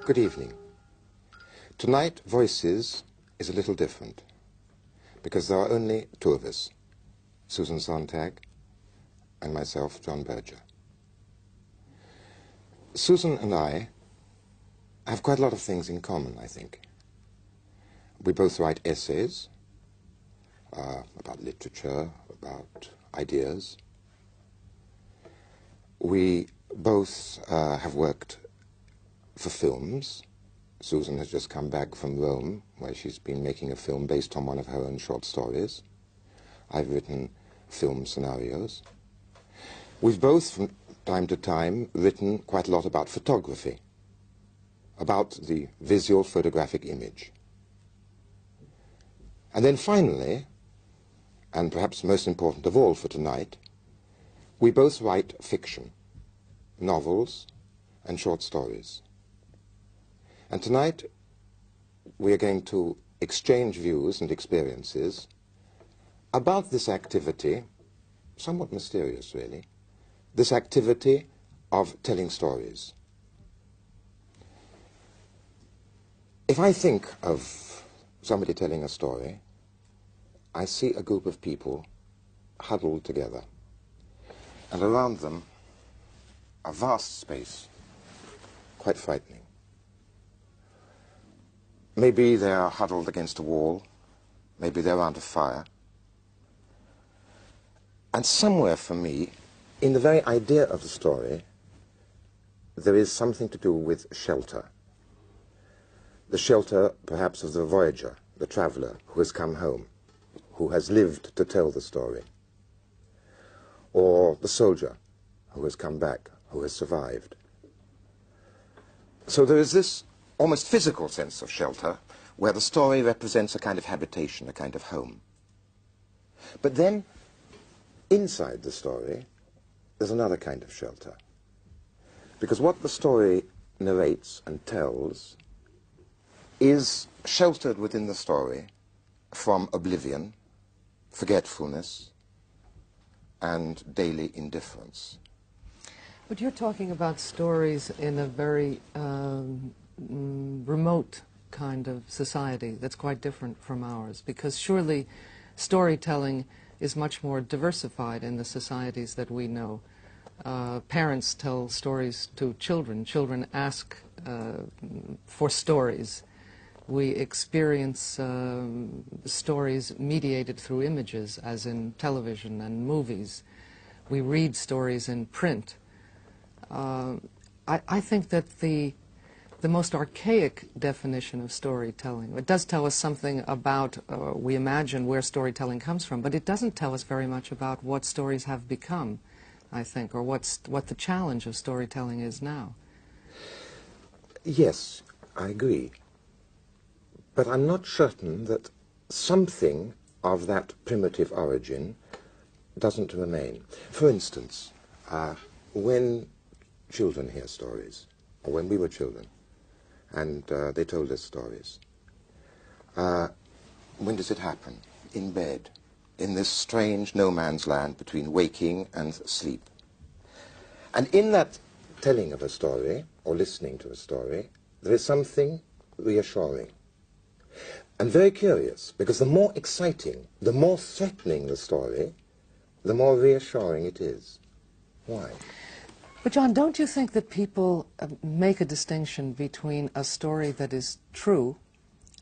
Good evening. Tonight, Voices is a little different because there are only two of us, Susan Sontag and myself, John Byrger. Susan and I have quite a lot of things in common, I think. We both write essays about literature, about ideas. We both have worked for films. Susan has just come back from Rome, where she's been making a film based on one of her own short stories. I've written film scenarios. We've both, from time to time, written quite a lot about photography, about the visual photographic image. And then finally, and perhaps most important of all for tonight, we both write fiction, novels and short stories. And tonight, we are going to exchange views and experiences about this activity, somewhat mysterious really, this activity of telling stories. If I think of somebody telling a story, I see a group of people huddled together, and around them a vast space, quite frightening. Maybe they are huddled against a wall, maybe they're around a fire. And somewhere for me, in the very idea of the story, there is something to do with shelter. The shelter, perhaps, of the voyager, the traveller who has come home, who has lived to tell the story. Or the soldier who has come back, who has survived. So there is this almost physical sense of shelter, where the story represents a kind of habitation, a kind of home. But then, inside the story, there's another kind of shelter. Because what the story narrates and tells is sheltered within the story from oblivion, forgetfulness, and daily indifference. But you're talking about stories in a very remote kind of society that's quite different from ours, because surely storytelling is much more diversified in the societies that we know. Parents tell stories to children. Children ask for stories. We experience stories mediated through images, as in television and movies. We read stories in print. I think that the most archaic definition of storytelling, it does tell us something about, we imagine where storytelling comes from, but it doesn't tell us very much about what stories have become, I think, or what the challenge of storytelling is now. Yes, I agree. But I'm not certain that something of that primitive origin doesn't remain. For instance, when children hear stories, or when we were children, and they told us stories, when does it happen? In bed, in this strange no-man's land between waking and sleep. And in that telling of a story, or listening to a story, there is something reassuring. And very curious, because the more exciting, the more threatening the story, the more reassuring it is. Why? But John, don't you think that people make a distinction between a story that is true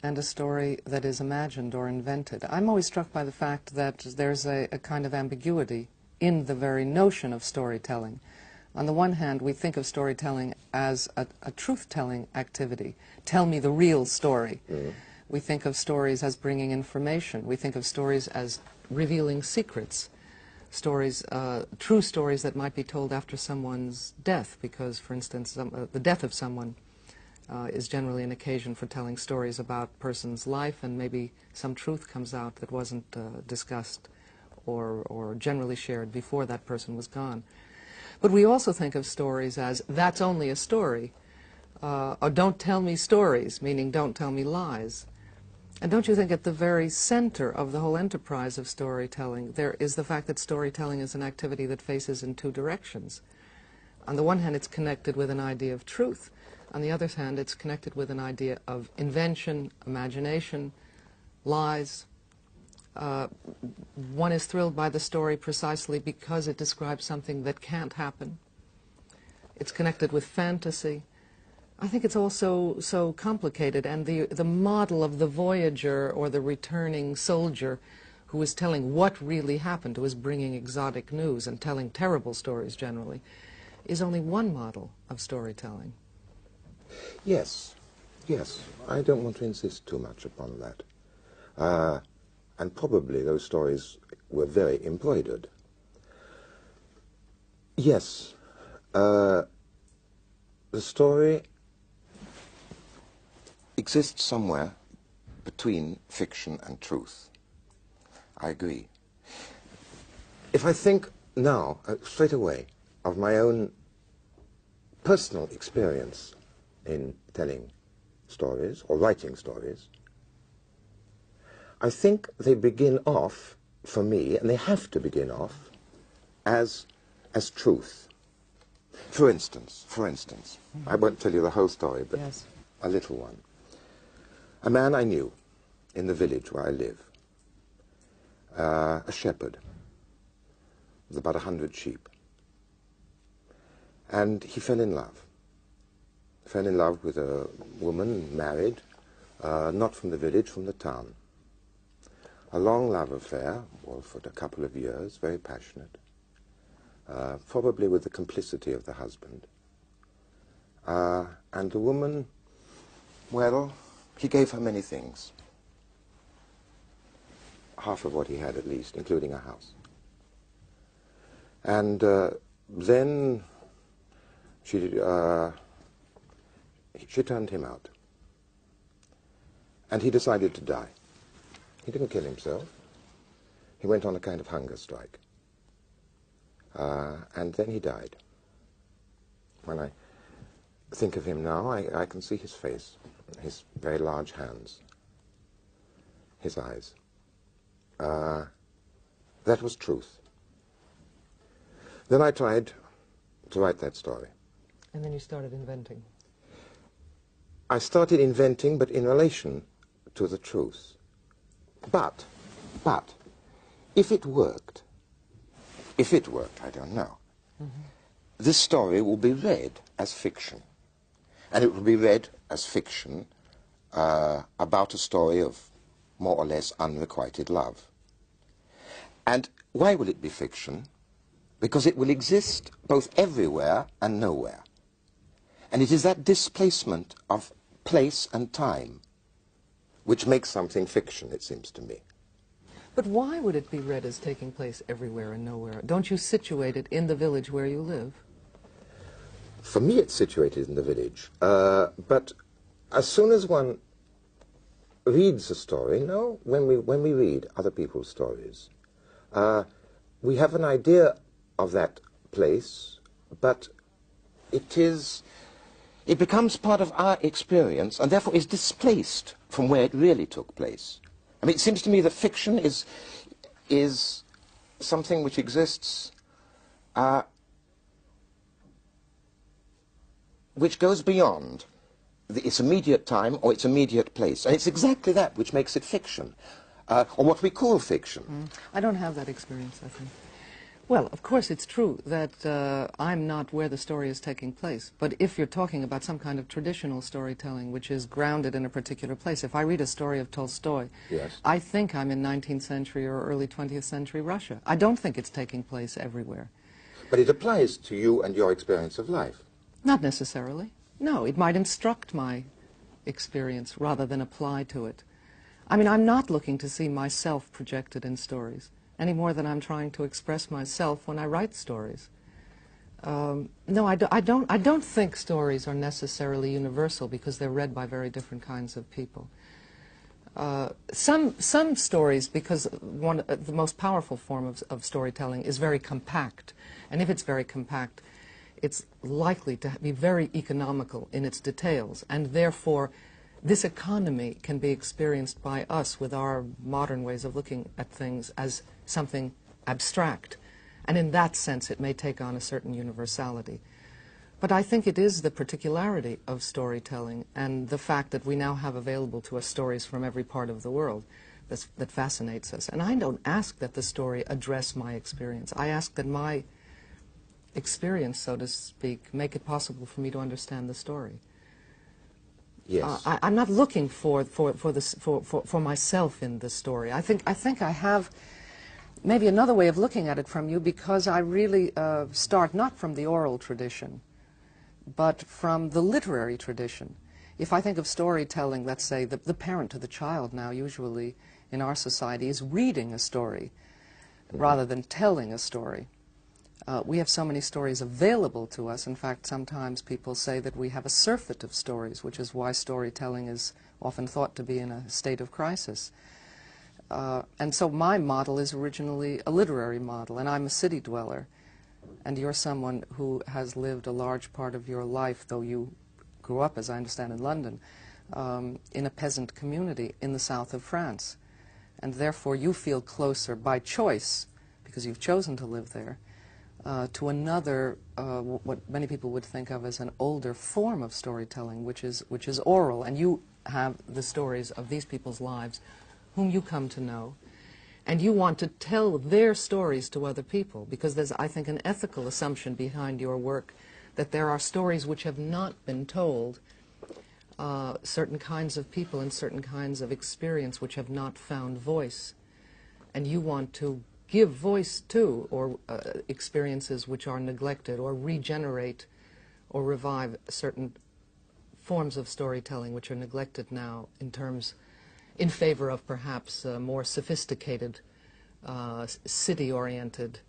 and a story that is imagined or invented? I'm always struck by the fact that there's a kind of ambiguity in the very notion of storytelling. On the one hand, we think of storytelling as a truth-telling activity. Tell me the real story. Mm. We think of stories as bringing information. We think of stories as revealing secrets. Stories, true stories that might be told after someone's death, because, for instance, the death of someone is generally an occasion for telling stories about a person's life, and maybe some truth comes out that wasn't discussed or generally shared before that person was gone. But we also think of stories as, that's only a story, or don't tell me stories, meaning don't tell me lies. And don't you think at the very center of the whole enterprise of storytelling there is the fact that storytelling is an activity that faces in two directions? On the one hand, it's connected with an idea of truth. On the other hand, it's connected with an idea of invention, imagination, lies. One is thrilled by the story precisely because it describes something that can't happen. It's connected with fantasy. I think it's also so complicated, and the model of the voyager or the returning soldier who is telling what really happened, who is bringing exotic news and telling terrible stories generally, is only one model of storytelling. Yes, yes. I don't want to insist too much upon that. And probably those stories were very embroidered. Yes, the story exists somewhere between fiction and truth. I agree. If I think now, straight away, of my own personal experience in telling stories or writing stories, I think they begin off, for me, and they have to begin off, as truth. For instance, I won't tell you the whole story, but Yes. a little one. A man I knew in the village where I live, a shepherd with about 100 sheep. And he fell in love. Fell in love with a woman, married, not from the village, from the town. A long love affair, well, for a couple of years, very passionate, probably with the complicity of the husband. And the woman, well, he gave her many things. Half of what he had, at least, including a house. And then she turned him out. And he decided to die. He didn't kill himself. He went on a kind of hunger strike. And then he died. When I think of him now, I can see his face, his very large hands, his eyes. That was truth. Then I tried to write that story. And then you started inventing. I started inventing, but in relation to the truth. But, if it worked, I don't know, this story will be read as fiction. And it will be read as fiction about a story of more or less unrequited love. And why will it be fiction? Because it will exist both everywhere and nowhere. And it is that displacement of place and time which makes something fiction, it seems to me. But why would it be read as taking place everywhere and nowhere? Don't you situate it in the village where you live? For me, it's situated in the village. But as soon as one reads a story, when we read other people's stories, we have an idea of that place, but it becomes part of our experience and therefore is displaced from where it really took place. I mean, it seems to me that fiction is something which exists, which goes beyond its immediate time or its immediate place. And it's exactly that which makes it fiction, or what we call fiction. I don't have that experience, I think. Well, of course it's true that I'm not where the story is taking place, but if you're talking about some kind of traditional storytelling which is grounded in a particular place, if I read a story of Tolstoy, Yes. I think I'm in 19th century or early 20th century Russia. I don't think it's taking place everywhere. But it applies to you and your experience of life. Not necessarily. No, it might instruct my experience rather than apply to it. I mean, I'm not looking to see myself projected in stories any more than I'm trying to express myself when I write stories. No, I don't think stories are necessarily universal because they're read by very different kinds of people. Some stories, because the most powerful form of storytelling is very compact, and if it's very compact, it's likely to be very economical in its details, and therefore this economy can be experienced by us with our modern ways of looking at things as something abstract, and in that sense it may take on a certain universality. But I think it is the particularity of storytelling and the fact that we now have available to us stories from every part of the world that fascinates us. And I don't ask that the story address my experience. I ask that my experience, so to speak, make it possible for me to understand the story. Yes. I'm not looking for myself in the story. I think I have maybe another way of looking at it from you, because I really start not from the oral tradition, but from the literary tradition. If I think of storytelling, let's say the parent to the child now usually in our society is reading a story rather than telling a story. We have so many stories available to us. In fact, sometimes people say that we have a surfeit of stories, which is why storytelling is often thought to be in a state of crisis. And so my model is originally a literary model, and I'm a city dweller. And you're someone who has lived a large part of your life, though you grew up, as I understand, in London, in a peasant community in the south of France. And therefore you feel closer by choice, because you've chosen to live there, to another, what many people would think of as an older form of storytelling, which is oral. And you have the stories of these people's lives whom you come to know, and you want to tell their stories to other people, because there's, I think, an ethical assumption behind your work that there are stories which have not been told, certain kinds of people and certain kinds of experience which have not found voice, and you want to give voice to, or experiences which are neglected, or regenerate or revive certain forms of storytelling which are neglected now in favor of perhaps more sophisticated, city-oriented,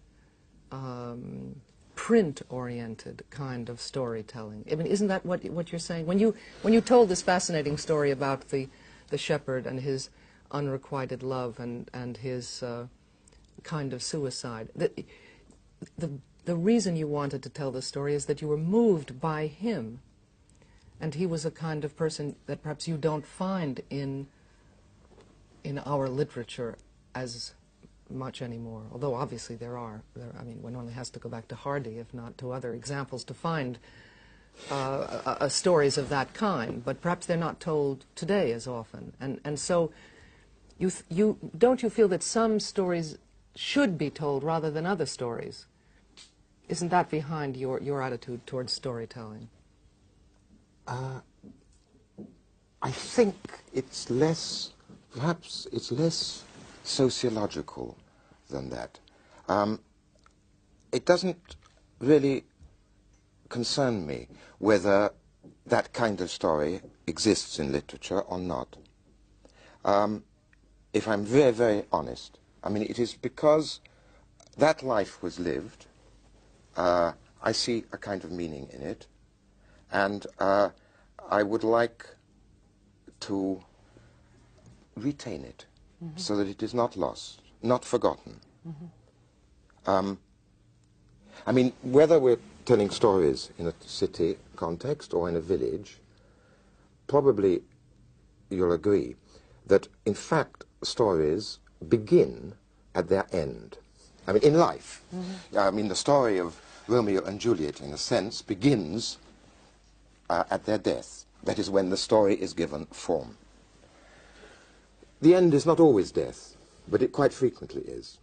print-oriented kind of storytelling. I mean, isn't that what you're saying? When you told this fascinating story about the shepherd and his unrequited love and his kind of suicide, the reason you wanted to tell the story is that you were moved by him, and he was a kind of person that perhaps you don't find in our literature as much anymore, although obviously there are. I mean, one only has to go back to Hardy, if not to other examples, to find stories of that kind, but perhaps they're not told today as often. And so don't you feel that some stories should be told rather than other stories? Isn't that behind your attitude towards storytelling? I think it's less, perhaps it's less sociological than that. It doesn't really concern me whether that kind of story exists in literature or not. If I'm very, very honest, I mean, it is because that life was lived, I see a kind of meaning in it, and I would like to retain it, so that it is not lost, not forgotten. I mean, whether we're telling stories in a city context or in a village, probably you'll agree that, in fact, stories begin at their end. I mean, in life. I mean, the story of Romeo and Juliet, in a sense, begins at their death. That is when the story is given form. The end is not always death, but it quite frequently is.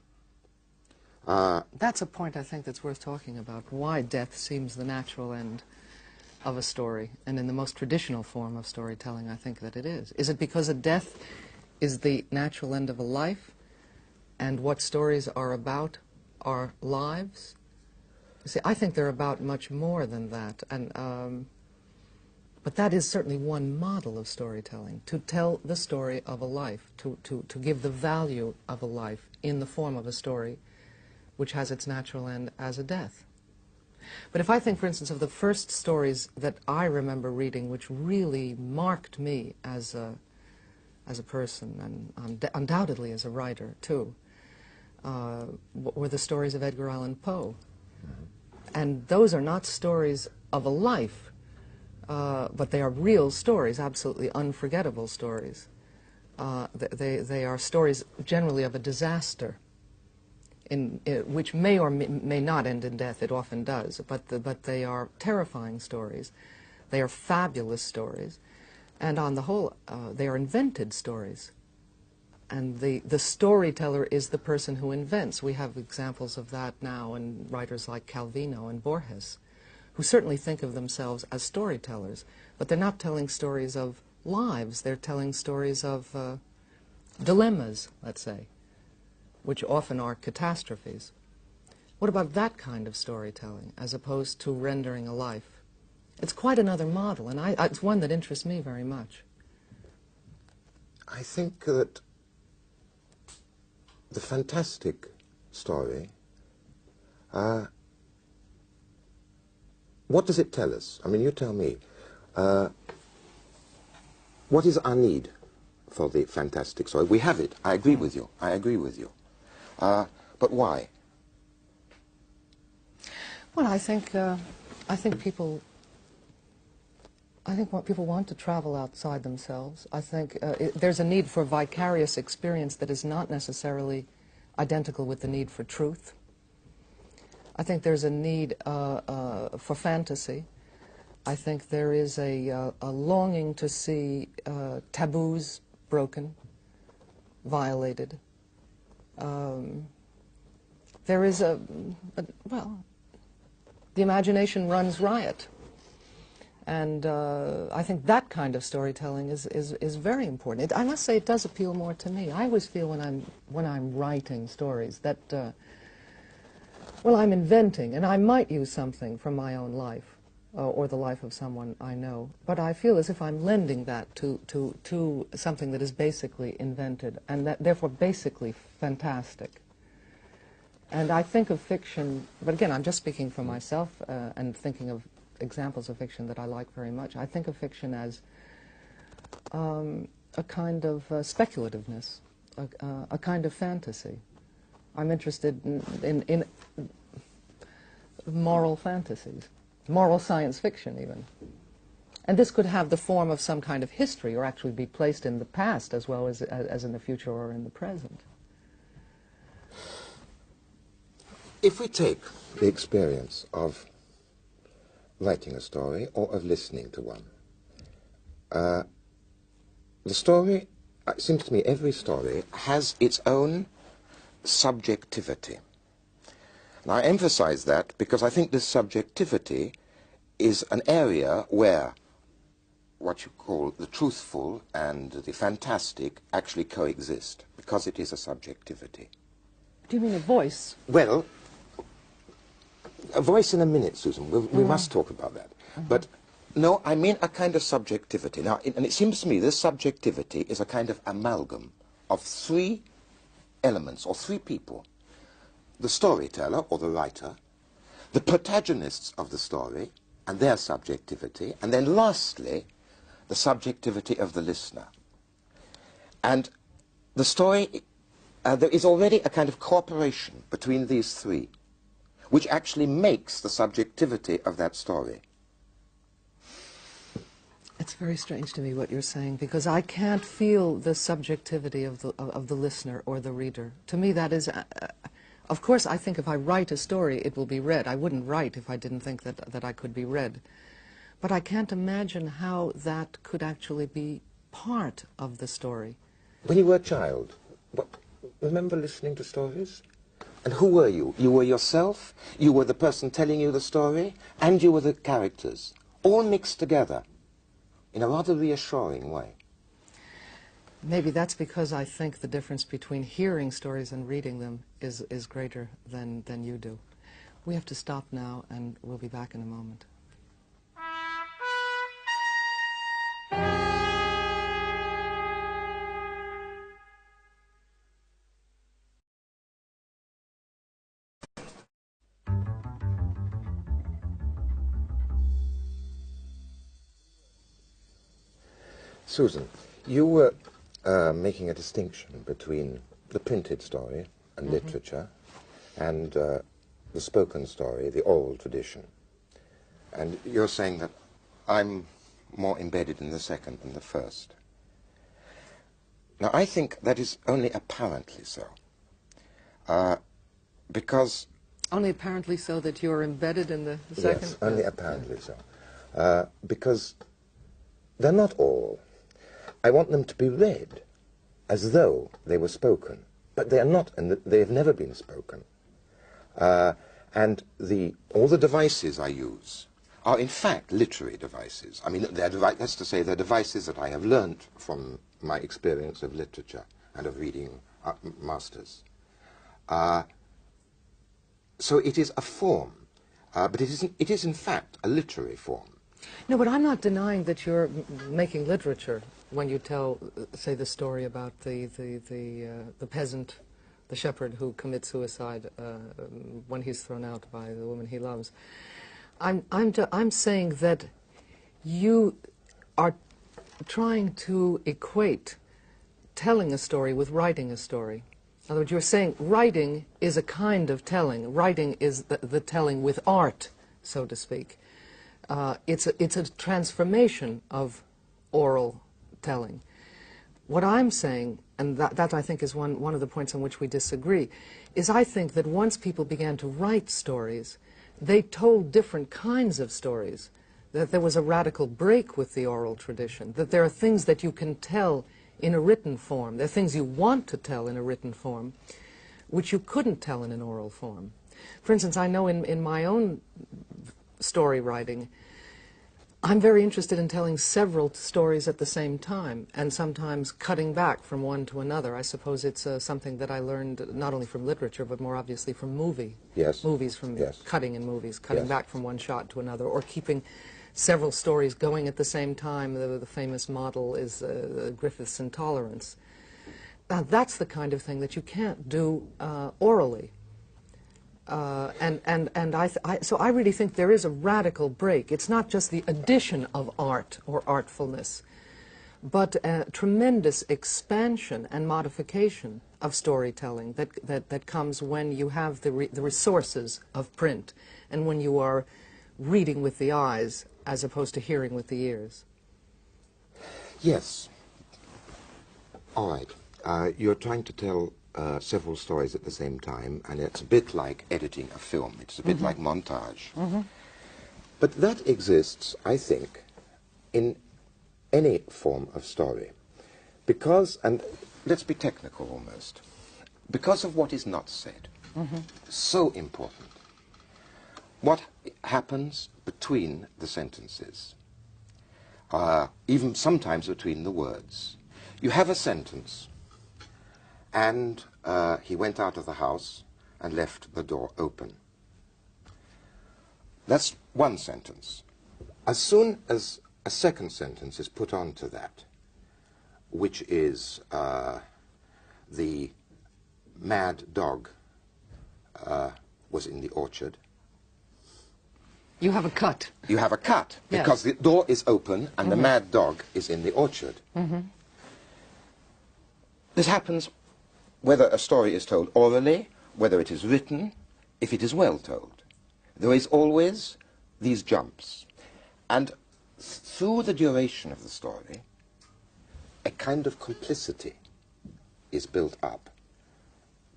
That's a point I think that's worth talking about, why death seems the natural end of a story, and in the most traditional form of storytelling I think that it is. Is it because a death is the natural end of a life, and what stories are about are lives? You see, I think they're about much more than that, and but that is certainly one model of storytelling, to tell the story of a life, to give the value of a life in the form of a story which has its natural end as a death. But if I think, for instance, of the first stories that I remember reading, which really marked me as a person, and undoubtedly as a writer, too, were the stories of Edgar Allan Poe. And those are not stories of a life, but they are real stories, absolutely unforgettable stories. They are stories generally of a disaster, which may or may not end in death. It often does, but they are terrifying stories. They are fabulous stories, and on the whole, they are invented stories. And the storyteller is the person who invents. We have examples of that now in writers like Calvino and Borges, who certainly think of themselves as storytellers, but they're not telling stories of lives. They're telling stories of dilemmas, let's say, which often are catastrophes. What about that kind of storytelling, as opposed to rendering a life? It's quite another model, and it's one that interests me very much. I think that the fantastic story, what does it tell us? I mean, you tell me. What is our need for the fantastic story? We have it. I agree with you. I agree with you. But why? Well, I think people want to travel outside themselves. I think there's a need for vicarious experience that is not necessarily identical with the need for truth. I think there's a need for fantasy. I think there is a longing to see taboos broken, violated. There is well, the imagination runs riot. And I think that kind of storytelling is very important. I must say it does appeal more to me. I always feel when I'm writing stories that, well, I'm inventing, and I might use something from my own life or the life of someone I know, but I feel as if I'm lending that to something that is basically invented and that therefore basically fantastic. And I think of fiction, but again, I'm just speaking for myself and thinking of examples of fiction that I like very much. I think of fiction as a kind of speculativeness, a kind of fantasy. I'm interested in moral fantasies, moral science fiction even. And this could have the form of some kind of history or actually be placed in the past as well as in the future or in the present. If we take the experience of writing a story or of listening to one, the story, it seems to me every story has its own subjectivity. And I emphasize that because I think this subjectivity is an area where what you call the truthful and the fantastic actually coexist, because it is a subjectivity. Do you mean a voice? Well, a voice in a minute, Susan. We must talk about that. But no, I mean a kind of subjectivity. Now, and it seems to me this subjectivity is a kind of amalgam of three elements or three people. The storyteller or the writer, the protagonists of the story and their subjectivity, and then lastly, the subjectivity of the listener. And the story, there is already a kind of cooperation between these three, which actually makes the subjectivity of that story. It's very strange to me what you're saying, because I can't feel the subjectivity of the listener or the reader. To me, that is, of course, I think if I write a story, it will be read. I wouldn't write if I didn't think that I could be read. But I can't imagine how that could actually be part of the story. When you were a child, remember listening to stories? And who were you? You were yourself, you were the person telling you the story, and you were the characters, all mixed together in a rather reassuring way. Maybe that's because I think the difference between hearing stories and reading them is greater than you do. We have to stop now, and we'll be back in a moment. Susan, you were making a distinction between the printed story and literature and the spoken story, the oral tradition. And you're saying that I'm more embedded in the second than the first. Now, I think that is only apparently so. Because... Only apparently so that you're embedded in the second? Yes, only apparently so. Because they're not all. I want them to be read as though they were spoken. But they are not, and they have never been spoken. And all the devices I use are in fact literary devices. I mean, that's to say, they're devices that I have learnt from my experience of literature and of reading masters. So it is a form, but it is in fact a literary form. No, but I'm not denying that you're making literature when you tell, say, the story about the peasant, the shepherd who commits suicide when he's thrown out by the woman he loves. I'm saying that you are trying to equate telling a story with writing a story. In other words, you're saying writing is a kind of telling. Writing is the telling with art, so to speak. It's a transformation of oral telling. What I'm saying, and that I think is one of the points on which we disagree, is I think that once people began to write stories, they told different kinds of stories, that there was a radical break with the oral tradition, that there are things that you can tell in a written form, there are things you want to tell in a written form, which you couldn't tell in an oral form. For instance, I know in my own story writing, I'm very interested in telling several stories at the same time, and sometimes cutting back from one to another. I suppose it's something that I learned not only from literature, but more obviously from movies, from cutting in movies, cutting back from one shot to another, or keeping several stories going at the same time. The famous model is Griffith's Intolerance. Now, that's the kind of thing that you can't do orally. So I really think there is a radical break. It's not just the addition of art or artfulness, but a tremendous expansion and modification of storytelling that comes when you have the resources of print and when you are reading with the eyes as opposed to hearing with the ears. Yes. All right. You're trying to tell several stories at the same time, and it's a bit like editing a film. It's a bit like montage. But that exists, I think, in any form of story. Because, and let's be technical almost, because of what is not said. So important. What happens between the sentences, even sometimes between the words. You have a sentence, and he went out of the house and left the door open. That's one sentence. As soon as a second sentence is put onto that, which is the mad dog was in the orchard. You have a cut. You have a cut, because the door is open and the mad dog is in the orchard. This happens whether a story is told orally, whether it is written, if it is well told. There is always these jumps. And through the duration of the story, a kind of complicity is built up.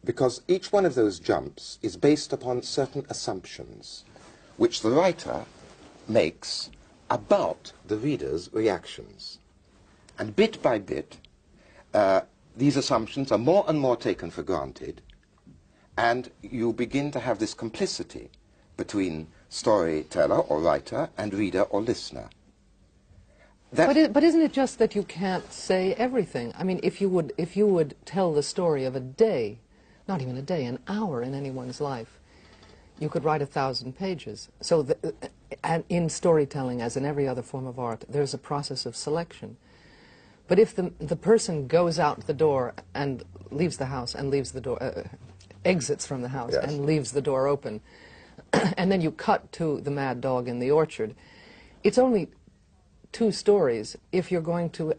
Because each one of those jumps is based upon certain assumptions which the writer makes about the reader's reactions. And bit by bit, these assumptions are more and more taken for granted, and you begin to have this complicity between storyteller or writer and reader or listener. But isn't it just that you can't say everything? I mean, if you would tell the story of a day, not even a day, an hour in anyone's life, you could write 1,000 pages. So and in storytelling, as in every other form of art, there's a process of selection. But if the person goes out the door and leaves the house and leaves the door, exits from the house and leaves the door open, and then you cut to the mad dog in the orchard, it's only 2 stories if you're going to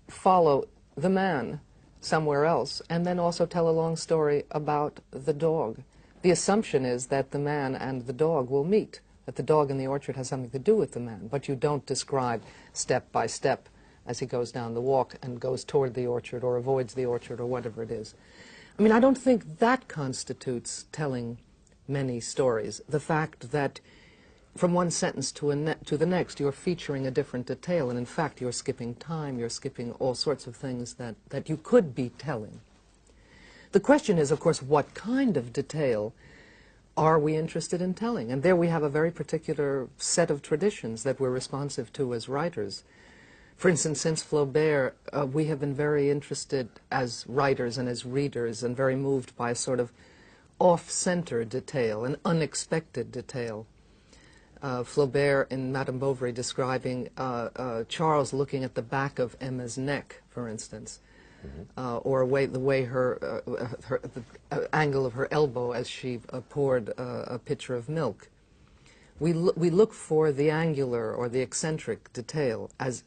follow the man somewhere else and then also tell a long story about the dog. The assumption is that the man and the dog will meet, that the dog in the orchard has something to do with the man, but you don't describe step by step as he goes down the walk and goes toward the orchard or avoids the orchard or whatever it is. I mean, I don't think that constitutes telling many stories. The fact that from one sentence to the next you're featuring a different detail, and in fact you're skipping time, you're skipping all sorts of things that you could be telling. The question is, of course, what kind of detail are we interested in telling? And there we have a very particular set of traditions that we're responsive to as writers. For instance, since Flaubert, we have been very interested as writers and as readers and very moved by a sort of off-center detail, an unexpected detail. Flaubert in Madame Bovary describing Charles looking at the back of Emma's neck, for instance, or the way the angle of her elbow as she poured a pitcher of milk. We look for the angular or the eccentric detail as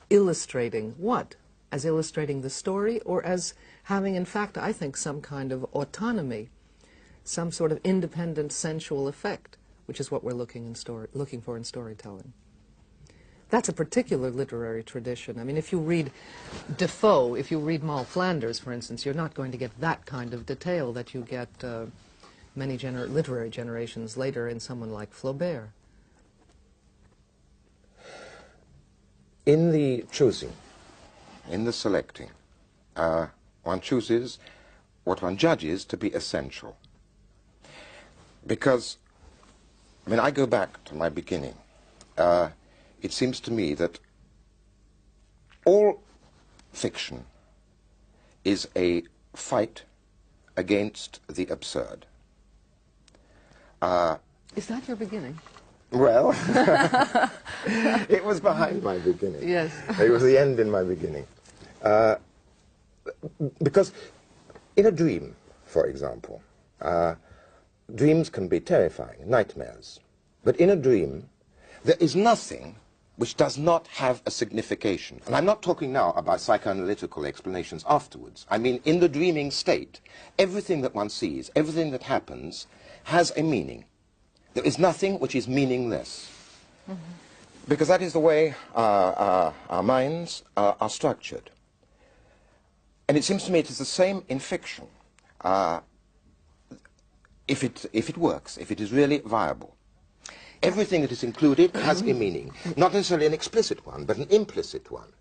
illustrating what? As illustrating the story, or as having, in fact, I think, some kind of autonomy, some sort of independent sensual effect, which is what we're looking for in storytelling. That's a particular literary tradition. I mean, if you read Defoe, if you read Moll Flanders, for instance, you're not going to get that kind of detail that you get many literary generations later in someone like Flaubert. In the choosing, in the selecting, one chooses what one judges to be essential. Because, I mean, I go back to my beginning. It seems to me that all fiction is a fight against the absurd. Is that your beginning? Well, it was behind my beginning. Yes. It was the end in my beginning. Because in a dream, for example, dreams can be terrifying, nightmares. But in a dream, there is nothing which does not have a signification. And I'm not talking now about psychoanalytical explanations afterwards. I mean, in the dreaming state, everything that one sees, everything that happens, has a meaning. There is nothing which is meaningless. Mm-hmm. Because that is the way our minds are structured. And it seems to me it is the same in fiction. If it works, if it is really viable. Everything that is included has a meaning. Not necessarily an explicit one, but an implicit one.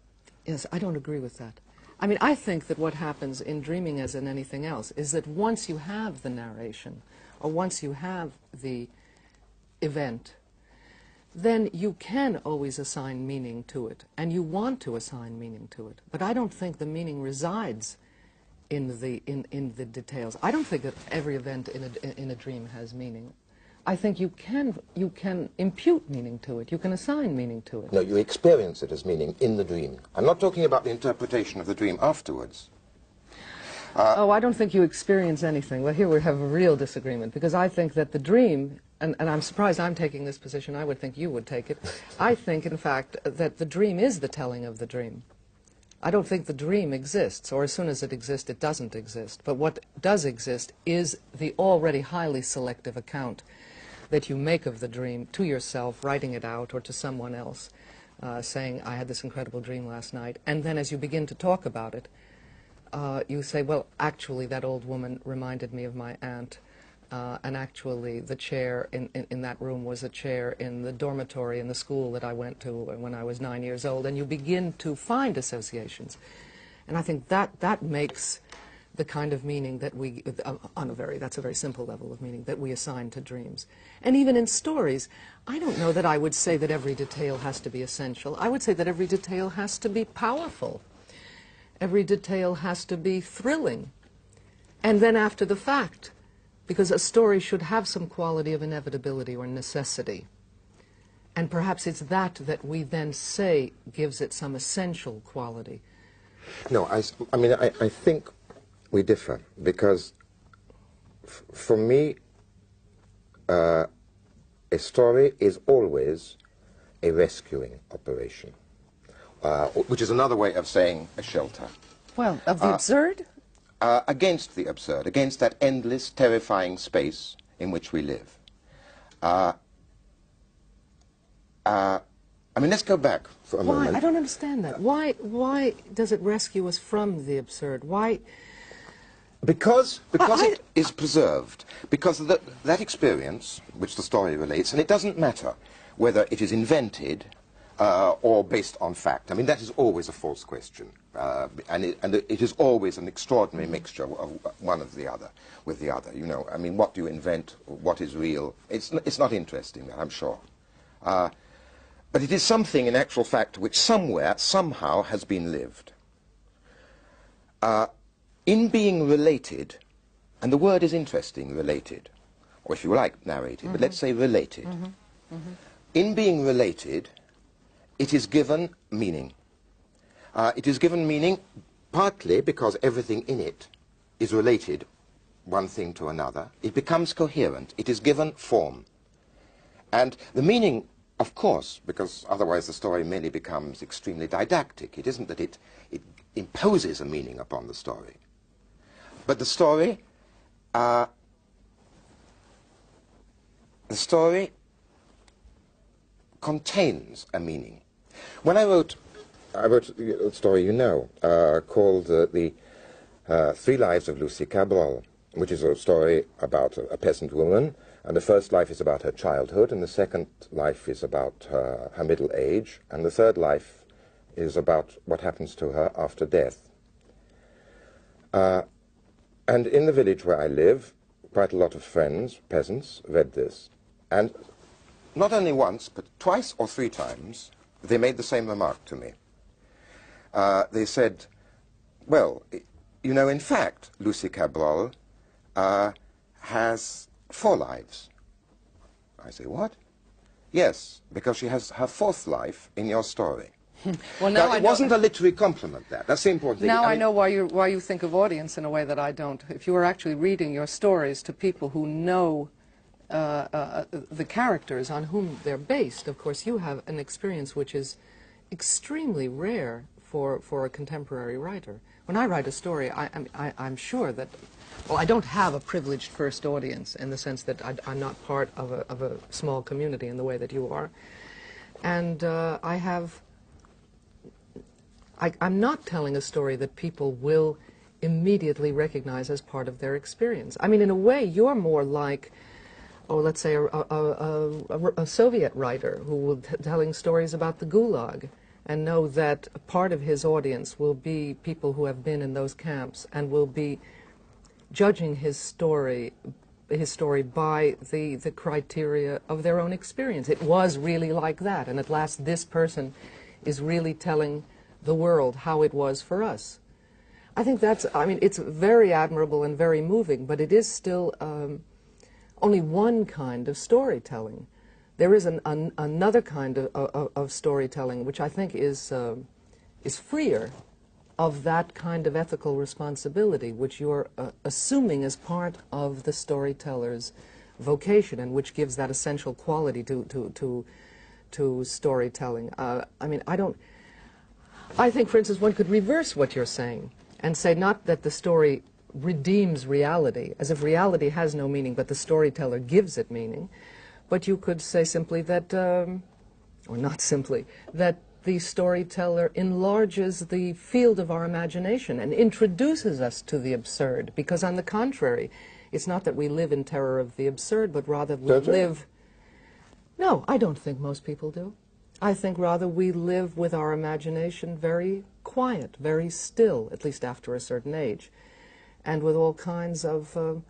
Yes, I don't agree with that. I mean, I think that what happens in dreaming, as in anything else, is that once you have the narration, or once you have the event, then you can always assign meaning to it, and you want to assign meaning to it. But I don't think the meaning resides in the details. I don't think that every event in a dream has meaning. I think you can impute meaning to it. You can assign meaning to it. No, you experience it as meaning in the dream. I'm not talking about the interpretation of the dream afterwards. Oh, I don't think you experience anything. Well, here we have a real disagreement, because I think that the dream, and I'm surprised I'm taking this position, I would think you would take it. I think, in fact, that the dream is the telling of the dream. I don't think the dream exists, or as soon as it exists, it doesn't exist. But what does exist is the already highly selective account that you make of the dream to yourself, writing it out, or to someone else, saying, I had this incredible dream last night. And then as you begin to talk about it, you say, well, actually, that old woman reminded me of my aunt, and actually the chair in that room was a chair in the dormitory in the school that I went to when I was 9 years old, and you begin to find associations. And I think that makes the kind of meaning that we, that's a very simple level of meaning, that we assign to dreams. And even in stories, I don't know that I would say that every detail has to be essential. I would say that every detail has to be powerful. Every detail has to be thrilling. And then after the fact, because a story should have some quality of inevitability or necessity. And perhaps it's that we then say gives it some essential quality. No, I mean, I think we differ, because for me, a story is always a rescuing operation. which is another way of saying a shelter. Well, of the absurd? Against the absurd, against that endless, terrifying space in which we live. I mean, let's go back for a moment. I don't understand that. Why does it rescue us from the absurd? Why? Because it is preserved. Because that experience, which the story relates, and it doesn't matter whether it is invented or based on fact. I mean, that is always a false question. And it is always an extraordinary mixture of one of the other with the other. You know, I mean, what do you invent? What is real? It's not interesting, I'm sure. But it is something, in actual fact, which somewhere, somehow, has been lived. In being related, and the word is interesting, related, or if you like, narrated, but let's say related. In being related, it is given meaning. It is given meaning partly because everything in it is related, one thing to another. It becomes coherent. It is given form. And the meaning, of course, because otherwise the story merely becomes extremely didactic. It isn't that it imposes a meaning upon the story. But the story contains a meaning. When I wrote a story you know, called The 3 Lives of Lucy Cabral, which is a story about a peasant woman, and the first life is about her childhood, and the second life is about her middle age, and the third life is about what happens to her after death. And in the village where I live, quite a lot of friends, peasants, read this. And not only once, but twice or 3 times, they made the same remark to me. They said, well, you know, in fact, Lucy Cabral has 4 lives. I say, what? Yes, because she has her 4th life in your story. Well, now it wasn't a literary compliment, that. That's the important thing. Now I know why you think of audience in a way that I don't. If you were actually reading your stories to people who know the characters on whom they're based, of course, you have an experience which is extremely rare for a contemporary writer. When I write a story, I'm sure that, well, I don't have a privileged first audience in the sense that I'm not part of a small community in the way that you are. And I'm not telling a story that people will immediately recognize as part of their experience. I mean, in a way, you're more like, oh, let's say a Soviet writer who will telling stories about the Gulag and know that a part of his audience will be people who have been in those camps and will be judging his story by the criteria of their own experience. It was really like that, and at last this person is really telling the world how it was for us. I think that's, I mean, it's very admirable and very moving, but it is still only one kind of storytelling. There is another kind of storytelling which I think is freer of that kind of ethical responsibility which you're assuming as part of the storyteller's vocation, and which gives that essential quality to storytelling. I mean, I think, for instance, one could reverse what you're saying and say not that the story redeems reality, as if reality has no meaning, but the storyteller gives it meaning. But you could say simply that, or not simply, that the storyteller enlarges the field of our imagination and introduces us to the absurd, because on the contrary, it's not that we live in terror of the absurd, but rather we live... No, I don't think most people do. I think rather we live with our imagination very quiet, very still, at least after a certain age, and with all kinds of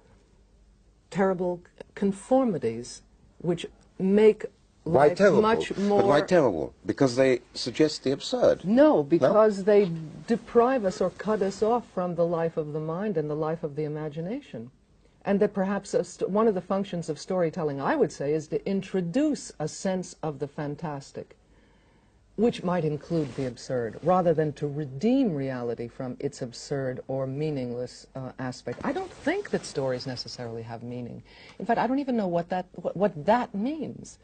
terrible conformities which make life much more... But why terrible? Because they suggest the absurd. No, because they deprive us or cut us off from the life of the mind and the life of the imagination. And that perhaps one of the functions of storytelling, I would say, is to introduce a sense of the fantastic, which might include the absurd, rather than to redeem reality from its absurd or meaningless aspect. I don't think that stories necessarily have meaning. In fact, I don't even know what that means.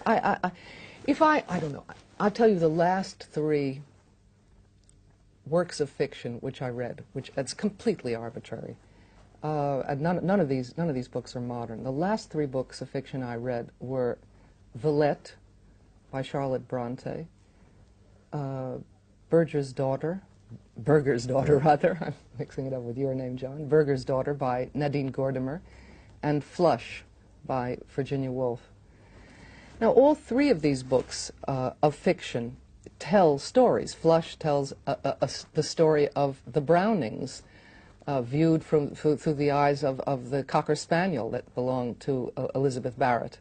I don't know. I'll tell you the last 3 works of fiction which I read, which it's completely arbitrary. And none of these books are modern. The last 3 books of fiction I read were Villette by Charlotte Bronte, Berger's Daughter, rather, I'm mixing it up with your name, John, Berger's Daughter by Nadine Gordimer, and Flush by Virginia Woolf. Now, all 3 of these books of fiction tell stories. Flush tells the story of the Brownings, viewed through the eyes of the Cocker Spaniel that belonged to Elizabeth Barrett.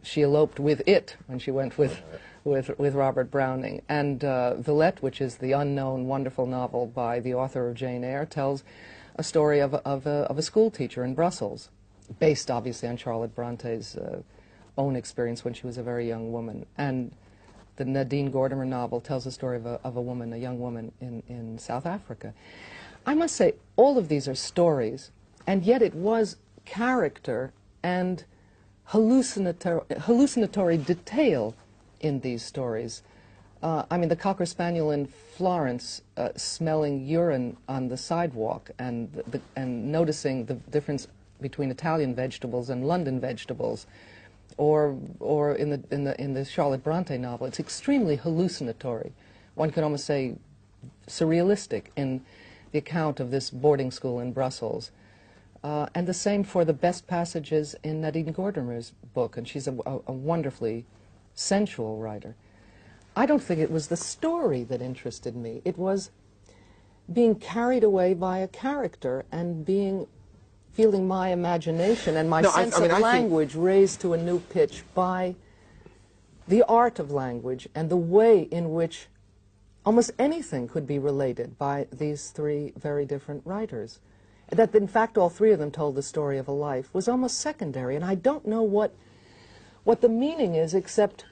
She eloped with it when she went with Robert Browning. And Villette, which is the unknown, wonderful novel by the author of Jane Eyre, tells a story of a school teacher in Brussels, based obviously on Charlotte Bronte's own experience when she was a very young woman. And the Nadine Gordimer novel tells the story of a woman, a young woman in South Africa. I must say, all of these are stories, and yet it was character and hallucinatory detail in these stories. I mean, the Cocker Spaniel in Florence smelling urine on the sidewalk and noticing the difference between Italian vegetables and London vegetables, or in the Charlotte Bronte novel, it's extremely hallucinatory. One could almost say surrealistic in the account of this boarding school in Brussels. And the same for the best passages in Nadine Gordimer's book, and she's a wonderfully sensual writer. I don't think it was the story that interested me. It was being carried away by a character and feeling my imagination and my sense of language raised to a new pitch by the art of language and the way in which almost anything could be related by these 3 very different writers. That, in fact, all 3 of them told the story of a life was almost secondary, and I don't know what the meaning is except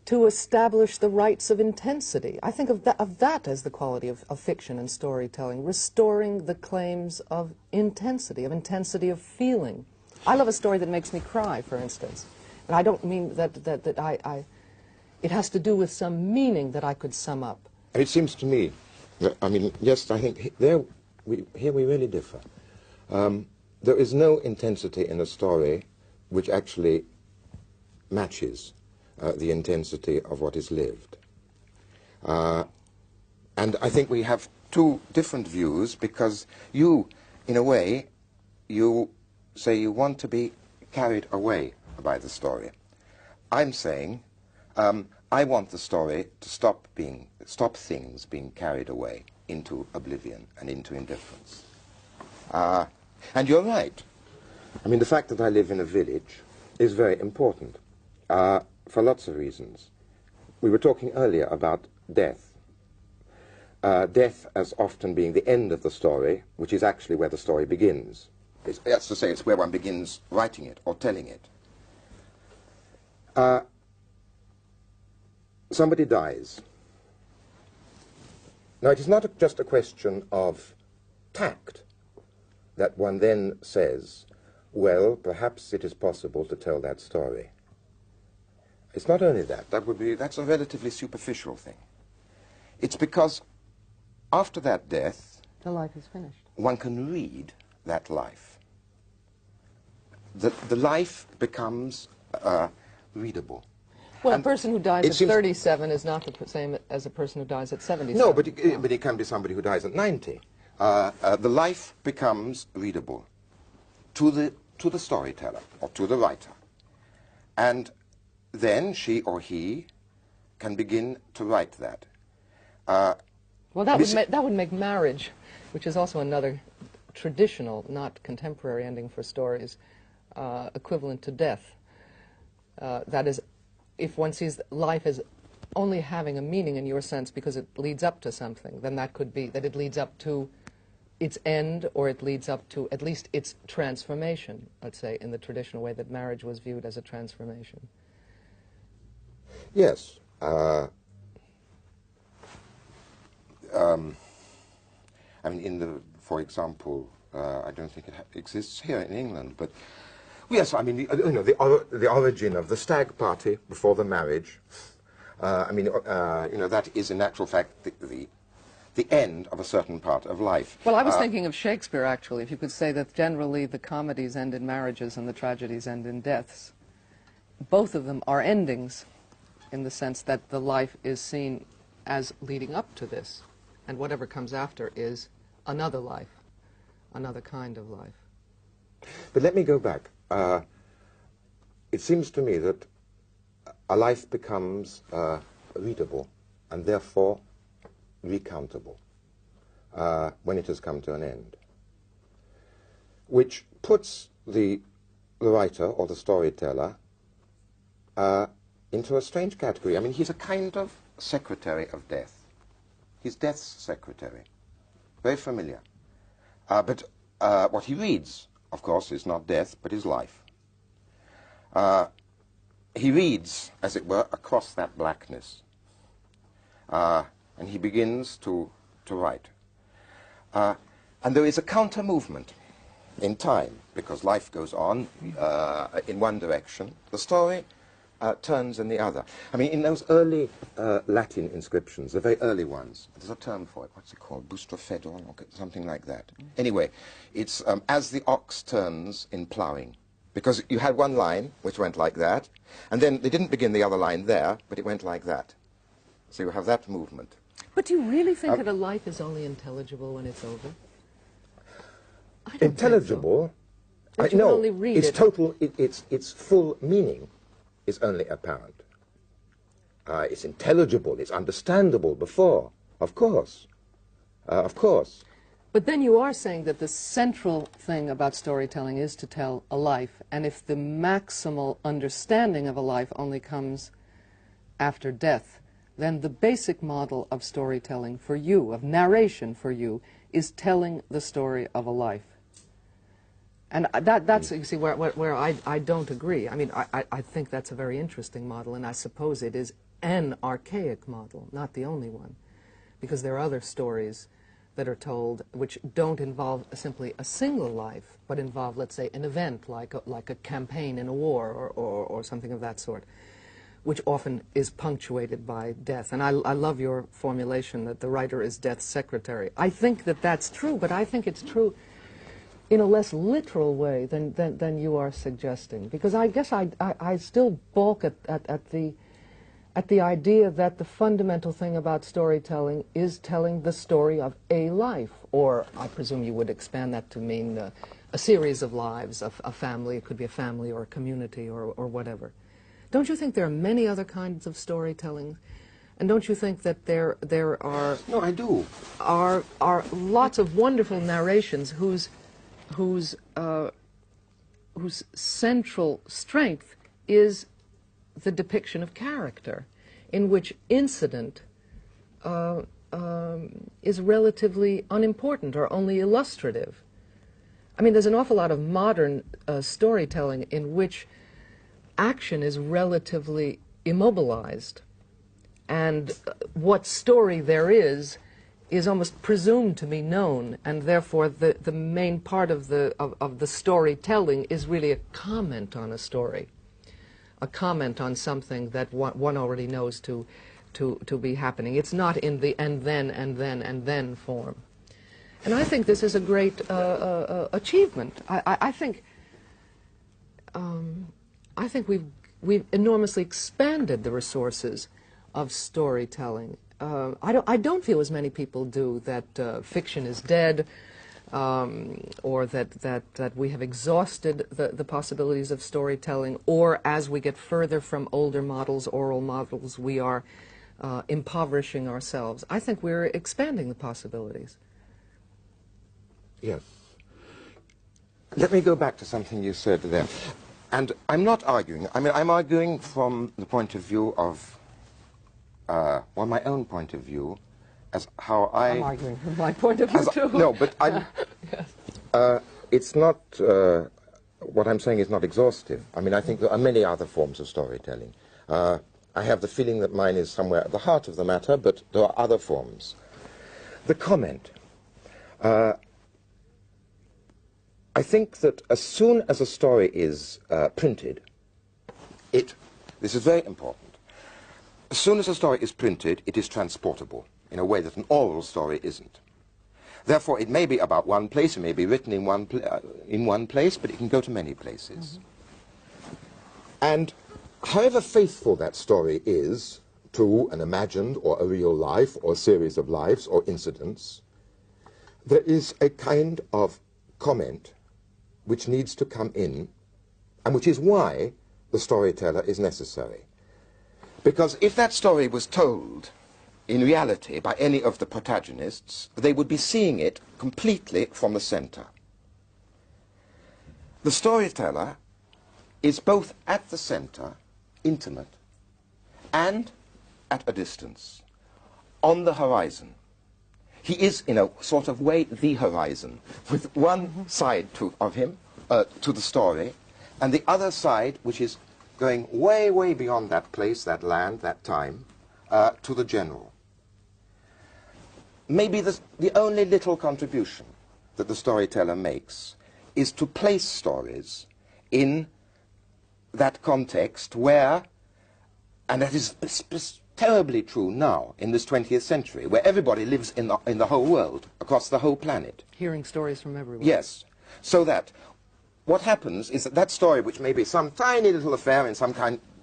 to establish the rights of intensity. I think of that as the quality of fiction and storytelling, restoring the claims of intensity of feeling. I love a story that makes me cry, for instance. And I don't mean that it has to do with some meaning that I could sum up. It seems to me, I mean, yes, I think here we really differ. There is no intensity in a story which actually matches the intensity of what is lived. And I think we have 2 different views, because you, in a way, you say you want to be carried away by the story. I'm saying I want the story to stop things being carried away into oblivion and into indifference. And you're right. I mean, the fact that I live in a village is very important. For lots of reasons. We were talking earlier about death. Death as often being the end of the story, which is actually where the story begins. That's to say, it's where one begins writing it or telling it. Somebody dies. Now, it is not just a question of tact that one then says, well, perhaps it is possible to tell that story. It's not only that. That's a relatively superficial thing. It's because after that death, the life is finished. One can read that life. The life becomes readable. Well, a person who dies at 37 is not the same as a person who dies at 77. No, but it can be somebody who dies at 90. The life becomes readable to the storyteller or to the writer. And then she or he can begin to write that. Well, that would make marriage, which is also another traditional, not contemporary ending for stories, equivalent to death. That is, if one sees life as only having a meaning in your sense because it leads up to something, then that could be that it leads up to its end, or it leads up to at least its transformation, let's say, in the traditional way that marriage was viewed as a transformation. Yes. I mean, for example, I don't think it exists here in England, but Yes, I mean, the origin of the stag party before the marriage. That is in actual fact the end of a certain part of life. Well, I was thinking of Shakespeare, actually. If you could say that generally the comedies end in marriages and the tragedies end in deaths. Both of them are endings in the sense that the life is seen as leading up to this, and whatever comes after is another life, another kind of life. But let me go back. It seems to me that a life becomes readable and therefore recountable when it has come to an end, which puts the writer or the storyteller into a strange category. I mean, he's a kind of secretary of death. He's death's secretary. Very familiar. But what he reads, of course, is not death, but is life. He reads, as it were, across that blackness. And he begins to write. And there is a counter-movement in time, because life goes on in one direction. The story turns in the other. I mean, in those early Latin inscriptions, the very early ones, there's a term for it. What's it called? Bustrofedon, or something like that. Anyway, it's as the ox turns in ploughing. Because you had one line which went like that, and then they didn't begin the other line there, but it went like that. So you have that movement. But do you really think that a life is only intelligible when it's over? I don't Intelligible? think so. No, only read its it. total, its full meaning is only apparent. It's intelligible, it's understandable before, of course. Of course. But then you are saying that the central thing about storytelling is to tell a life, and if the maximal understanding of a life only comes after death, then the basic model of storytelling for you, of narration for you, is telling the story of a life. And that's, you see, where I don't agree. I mean, I think that's a very interesting model, and I suppose it is an archaic model, not the only one, because there are other stories that are told which don't involve simply a single life, but involve, let's say, an event like a campaign in a war or something of that sort, which often is punctuated by death. And I love your formulation that the writer is death's secretary. I think that that's true, but I think it's true in a less literal way than you are suggesting. Because I guess I still balk at the idea that the fundamental thing about storytelling is telling the story of a life, or I presume you would expand that to mean a series of lives, a family. It could be a family or a community or whatever. Don't you think there are many other kinds of storytelling? And don't you think that there are... No, I do. Are lots of wonderful narrations whose central strength is the depiction of character, in which incident is relatively unimportant or only illustrative. I mean, there's an awful lot of modern storytelling in which action is relatively immobilized, and what story there is almost presumed to be known, and therefore the main part of the storytelling is really a comment on a story, a comment on something that one already knows to be happening. It's not in the and then form. And I think this is a great achievement. I think we've enormously expanded the resources of storytelling. I don't feel as many people do that fiction is dead, or that we have exhausted the possibilities of storytelling, or as we get further from older models, oral models, we are impoverishing ourselves. I think we're expanding the possibilities. Yes. Let me go back to something you said there. And I'm not arguing. I mean, I'm arguing from the point of view of, well, my own point of view, as how I'm arguing from my point of view, too. No, but I'm... Yes. It's not... what I'm saying is not exhaustive. I mean, I think there are many other forms of storytelling. I have the feeling that mine is somewhere at the heart of the matter, but there are other forms. The comment. I think that as soon as a story is printed, this is very important, as soon as a story is printed, it is transportable in a way that an oral story isn't. Therefore, it may be about one place, it may be written in one place, but it can go to many places. And however faithful that story is to an imagined or a real life or a series of lives or incidents, there is a kind of comment which needs to come in, and which is why the storyteller is necessary. Because if that story was told in reality by any of the protagonists, they would be seeing it completely from the center. The storyteller is both at the center, intimate, and at a distance, on the horizon. He is, in a sort of way, the horizon, with one side of him, to the story, and the other side, which is going way, way beyond that place, that land, that time, to the general. Maybe the only little contribution that the storyteller makes is to place stories in that context where, and that is terribly true now in this 20th century, where everybody lives in the whole world, across the whole planet. Hearing stories from everywhere. Yes. So that what happens is that that story, which may be some tiny little affair in some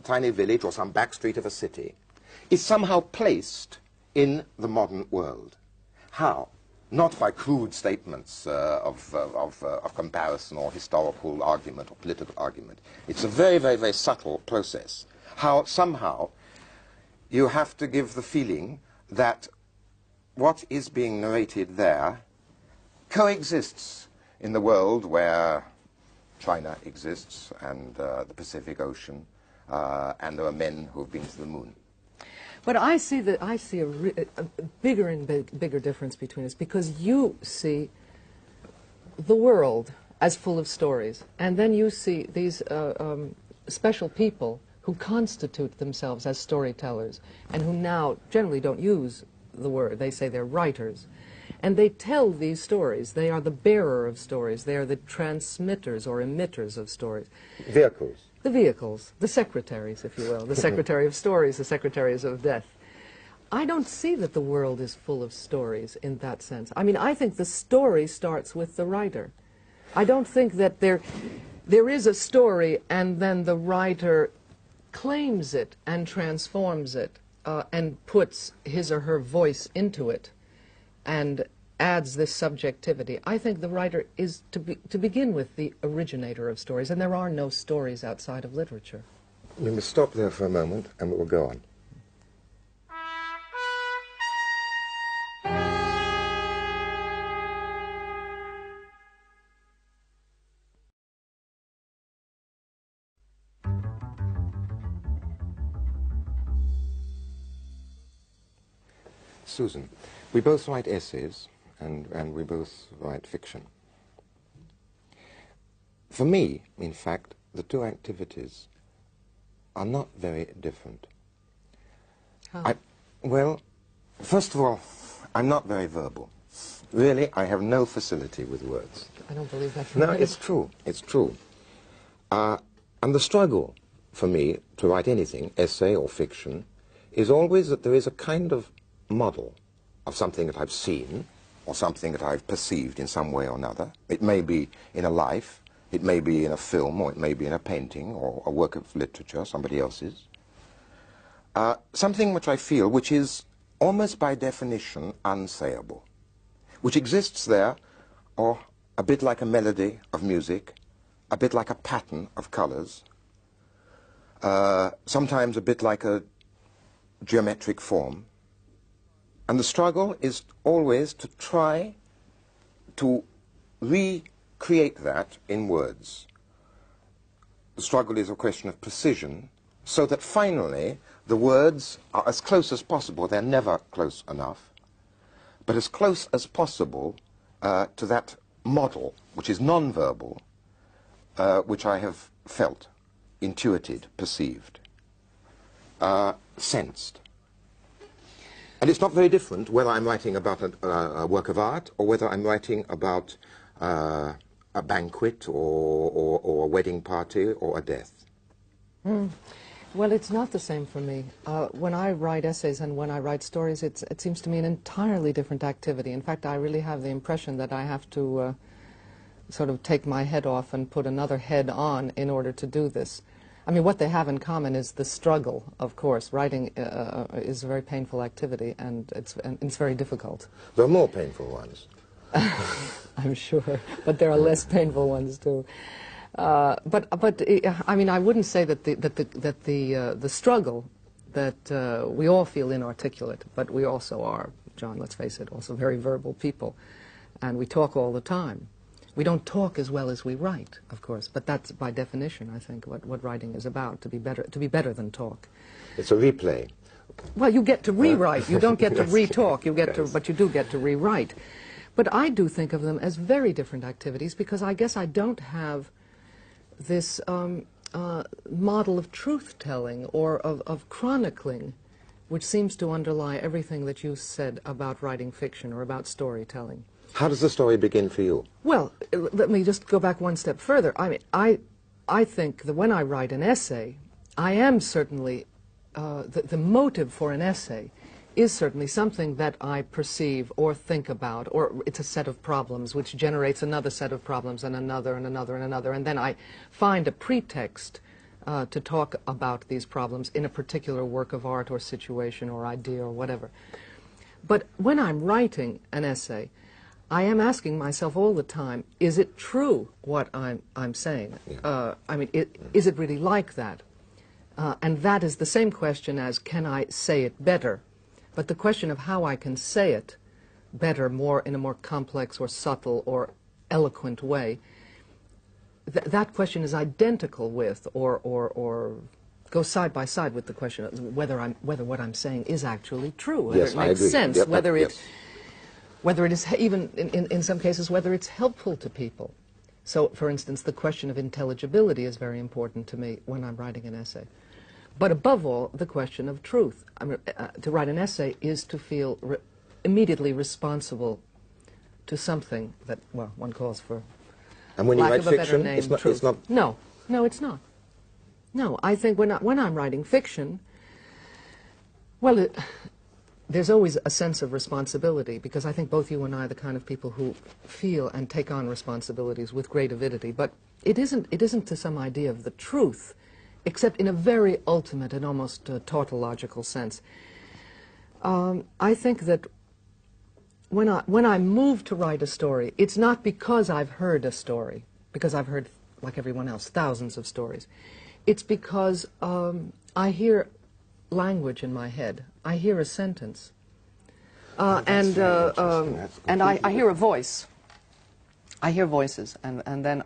tiny village or some back street of a city, is somehow placed in the modern world. How? Not by crude statements of comparison or historical argument or political argument. It's a very, very, very subtle process. How somehow you have to give the feeling that what is being narrated there coexists in the world where China exists and the Pacific Ocean, and there are men who have been to the moon. But I see a bigger and bigger difference between us, because you see the world as full of stories, and then you see these special people who constitute themselves as storytellers, and who now generally don't use the word. They say they're writers. And they tell these stories. They are the bearer of stories. They are the transmitters or emitters of stories. Vehicles. The vehicles, the secretaries, if you will, the secretary of stories, the secretaries of death. I don't see that the world is full of stories in that sense. I mean, I think the story starts with the writer. I don't think that there is a story and then the writer claims it and transforms it and puts his or her voice into it and adds this subjectivity. I think the writer is, to begin with, the originator of stories, and there are no stories outside of literature. We must stop there for a moment, and we'll go on. Susan, we both write essays, and we both write fiction. For me, in fact, the two activities are not very different. How? Well, first of all, I'm not very verbal. Really, I have no facility with words. I don't believe that. No, it's true. It's true. And the struggle for me to write anything, essay or fiction, is always that there is a kind of model of something that I've seen or something that I've perceived in some way or another. It may be in a life, it may be in a film, or it may be in a painting or a work of literature, somebody else's. Something which I feel which is almost by definition unsayable, which exists there, or a bit like a melody of music, a bit like a pattern of colors, sometimes a bit like a geometric form. And the struggle is always to try to recreate that in words. The struggle is a question of precision, so that finally the words are as close as possible. They're never close enough, but as close as possible to that model, which is non-verbal, which I have felt, intuited, perceived, sensed. And it's not very different whether I'm writing about a work of art or whether I'm writing about a a banquet or a wedding party or a death? Well, it's not the same for me. When I write essays and when I write stories, it seems to me an entirely different activity. In fact, I really have the impression that I have to sort of take my head off and put another head on in order to do this. I mean, what they have in common is the struggle, of course. Writing is a very painful activity, and it's very difficult. There are more painful ones. I'm sure, but there are less painful ones too. But I mean, I wouldn't say that the struggle that we all feel inarticulate, but we also are, John, let's face it, also very verbal people, and we talk all the time. We don't talk as well as we write, of course, but that's by definition, I think, what writing is about, to be better than talk. It's a replay. Well, you get to rewrite. You don't get to Yes. re-talk. You get to, Yes. but you do get to rewrite. But I do think of them as very different activities because I guess I don't have this model of truth-telling or of chronicling, which seems to underlie everything that you said about writing fiction or about storytelling. How does the story begin for you? Well, let me just go back one step further. I mean, I think that when I write an essay, I am certainly, the motive for an essay is certainly something that I perceive or think about, or it's a set of problems which generates another set of problems and another and another and another, and then I find a pretext to talk about these problems in a particular work of art or situation or idea or whatever. But when I'm writing an essay, I am asking myself all the time, is it true what I'm saying? Yeah. I mean, is it really like that? And that is the same question as, can I say it better? But the question of how I can say it better, in a more complex or subtle or eloquent way, that question is identical with, or goes side by side with the question of whether what I'm saying is actually true, whether Yes, it makes sense, Yep, whether yes. whether it is even, in some cases, whether it's helpful to people. So, for instance, the question of intelligibility is very important to me when I'm writing an essay. But above all, the question of truth. I mean, to write an essay is to feel immediately responsible to something that, well, one calls for, And when you lack write of a better fiction, name, it's truth. not... No, it's not. No, I think when I'm writing fiction, well, there's always a sense of responsibility, because I think both you and I are the kind of people who feel and take on responsibilities with great avidity. But it isn't to some idea of the truth, except in a very ultimate and almost tautological sense. I think that when I move to write a story, it's not because I've heard a story, because I've heard, like everyone else, thousands of stories. It's because I hear language in my head. I hear a sentence, and I hear a voice. I hear voices, and then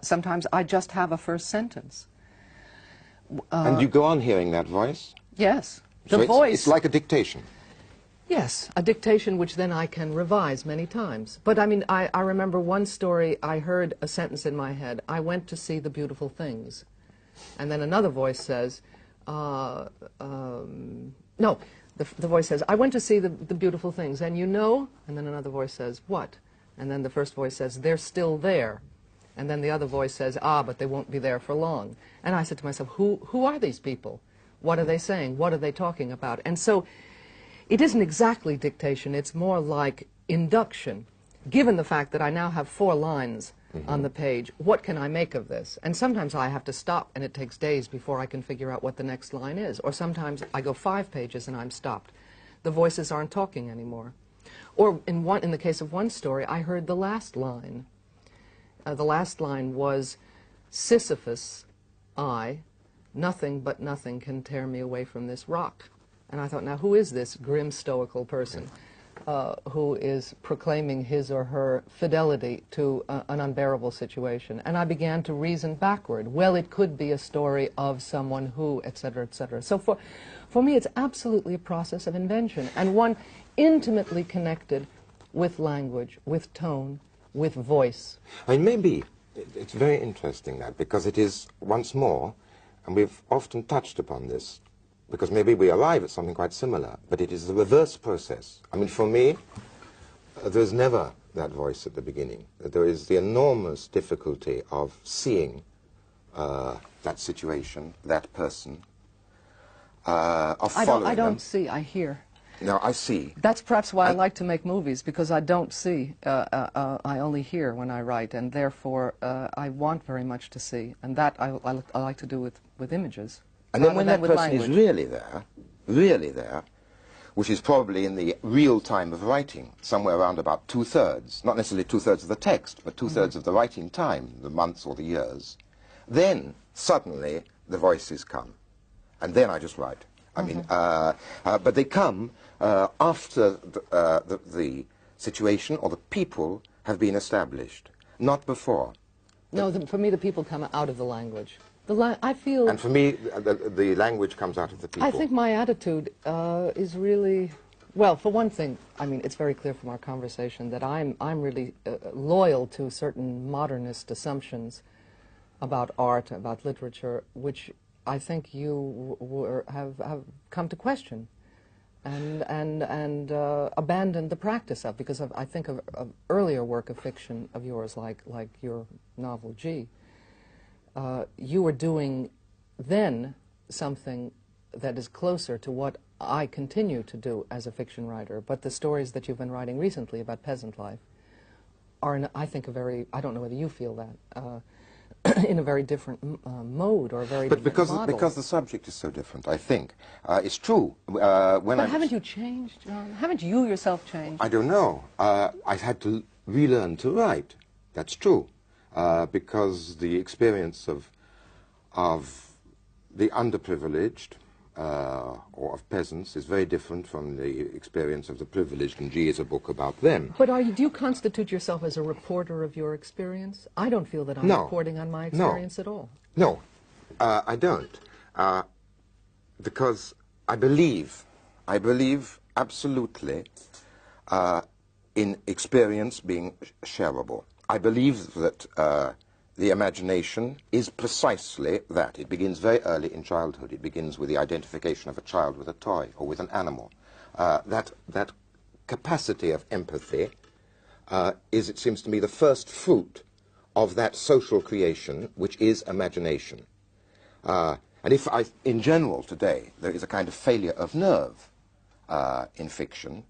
sometimes I just have a first sentence. And you go on hearing that voice? Yes, So the voice. It's like a dictation. Yes, a dictation which then I can revise many times. But I mean, I remember one story, I heard a sentence in my head, I went to see the beautiful things. And then another voice says, no, the voice says, I went to see the beautiful things, and you know, and then another voice says, what? And then the first voice says, they're still there. And then the other voice says, but they won't be there for long. And I said to myself, who are these people? What are they saying? What are they talking about? And so it isn't exactly dictation, it's more like induction. Given the fact that I now have 4 lines on the page, what can I make of this? And sometimes I have to stop, and it takes days before I can figure out what the next line is. Or sometimes I go 5 pages and I'm stopped. The voices aren't talking anymore. Or in the case of one story, I heard the last line. The last line was, Sisyphus, nothing but nothing can tear me away from this rock. And I thought, now who is this grim stoical person who is proclaiming his or her fidelity to an unbearable situation? And I began to reason backward. Well, it could be a story of someone who, etc., etc. So for me, it's absolutely a process of invention, and one intimately connected with language, with tone, with voice. And maybe it's very interesting that, because it is, once more, and we've often touched upon this, because maybe we arrive at something quite similar, but it is the reverse process. I mean, for me, there's never that voice at the beginning. There is the enormous difficulty of seeing that situation, that person, of following I don't them. see, I hear. No, I see. That's perhaps why I like to make movies, because I don't see, I only hear when I write, and therefore I want very much to see, and that I like to do with images. And then when that person language. is really there, which is probably in the real time of writing, somewhere around about 2/3, not necessarily 2/3 of the text, but 2/3 of the writing time, the months or the years, then suddenly the voices come. And then I just write. I mean, but they come after the situation or the people have been established, not before. No, for me the people come out of the language. I feel... And for me, the language comes out of the people. I think my attitude is really... Well, for one thing, I mean, it's very clear from our conversation that I'm really loyal to certain modernist assumptions about art, about literature, which I think you have come to question and abandoned the practice of, because I think of earlier work of fiction of yours, like your novel G. You were doing then something that is closer to what I continue to do as a fiction writer, but the stories that you've been writing recently about peasant life are, I think, I don't know whether you feel that, in a very different mode or a very different model. But because the subject is so different, I think. It's true. But haven't you changed, John? Haven't you yourself changed? I don't know. I had to relearn to write. That's true. Because the experience of the underprivileged or of peasants is very different from the experience of the privileged, and G is a book about them. But do you constitute yourself as a reporter of your experience? I don't feel that I'm reporting on my experience at all. No, I don't. Because I believe absolutely in experience being shareable. I believe that the imagination is precisely that. It begins very early in childhood. It begins with the identification of a child with a toy or with an animal. That capacity of empathy is, it seems to me, the first fruit of that social creation, which is imagination. And if in general today there is a kind of failure of nerve in fiction,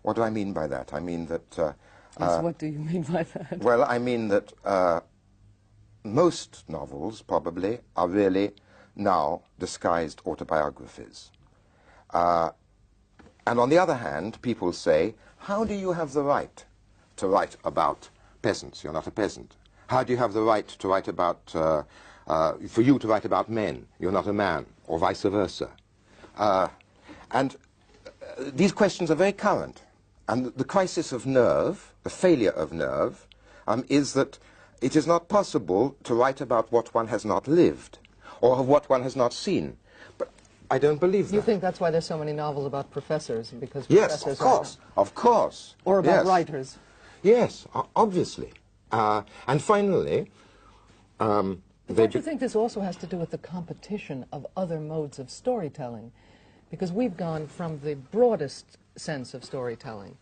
what do I mean by that? I mean that... Yes, what do you mean by that? Well, I mean that most novels, probably, are really now disguised autobiographies. And on the other hand, people say, how do you have the right to write about peasants? You're not a peasant. How do you have the right to write about, for you to write about men? You're not a man, or vice versa. And these questions are very current. And the crisis of nerve, the failure of nerve, is that it is not possible to write about what one has not lived, or what one has not seen. But I don't believe that. You think that's why there's so many novels about professors? Because yes, professors of course. Or about yes. writers? Yes, obviously. And finally... don't you think this also has to do with the competition of other modes of storytelling? Because we've gone from the broadest sense of storytelling,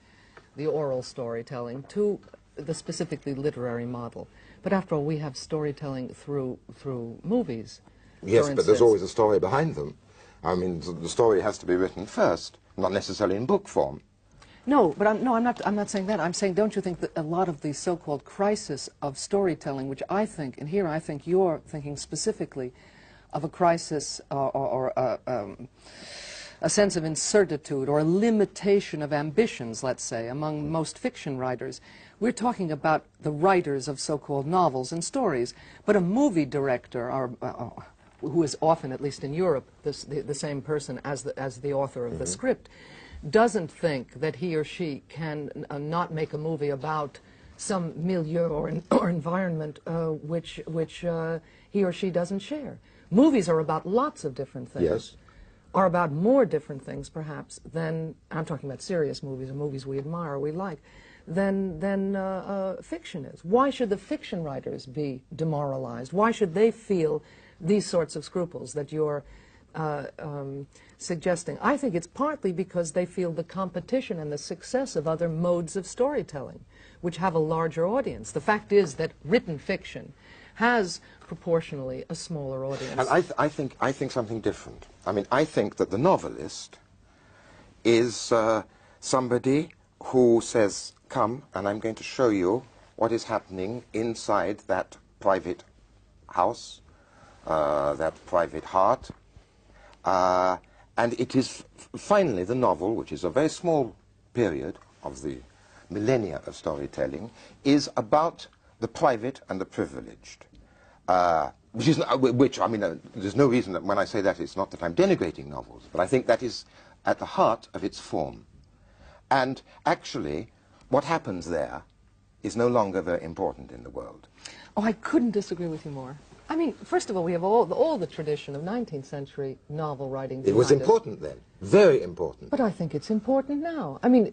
the oral storytelling, to the specifically literary model. But after all, we have storytelling through movies. Yes, but there's always a story behind them. I mean, the story has to be written first, not necessarily in book form. No, but I'm not saying that. I'm saying, don't you think that a lot of the so-called crisis of storytelling, which I think, and here I think you're thinking specifically of a crisis or a sense of incertitude or a limitation of ambitions, let's say, among most fiction writers. We're talking about the writers of so-called novels and stories, but a movie director, who is often, at least in Europe, the same person as the author of the script, doesn't think that he or she can not make a movie about some milieu or environment which he or she doesn't share. Movies are about lots of different things. Yes. Are about more different things, perhaps, than, I'm talking about serious movies or movies we admire or we like, than fiction is. Why should the fiction writers be demoralized? Why should they feel these sorts of scruples, that you're suggesting. I think it's partly because they feel the competition and the success of other modes of storytelling, which have a larger audience. The fact is that written fiction has proportionally a smaller audience. And I think something different. I mean, I think that the novelist is somebody who says, come, and I'm going to show you what is happening inside that private house, that private heart. And it is finally the novel, which is a very small period of the millennia of storytelling, is about the private and the privileged. Which, I mean, there's no reason that when I say that it's not that I'm denigrating novels, but I think that is at the heart of its form. And actually, what happens there is no longer very important in the world. Oh, I couldn't disagree with you more. I mean, first of all, we have all the tradition of 19th century novel writing. It was important then, very important. But I think it's important now. I mean,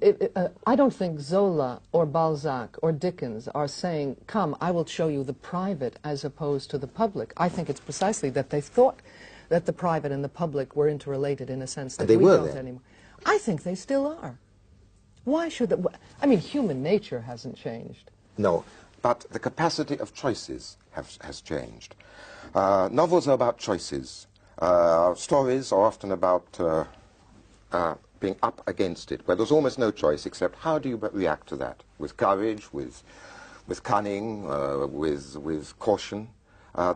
I don't think Zola or Balzac or Dickens are saying, come, I will show you the private as opposed to the public. I think it's precisely that they thought that the private and the public were interrelated in a sense that we don't anymore. I think they still are. Why should they? I mean, human nature hasn't changed. No, but the capacity of choices has changed. Novels are about choices. Stories are often about being up against it, where there's almost no choice except how do you react to that? With courage, with cunning, with caution,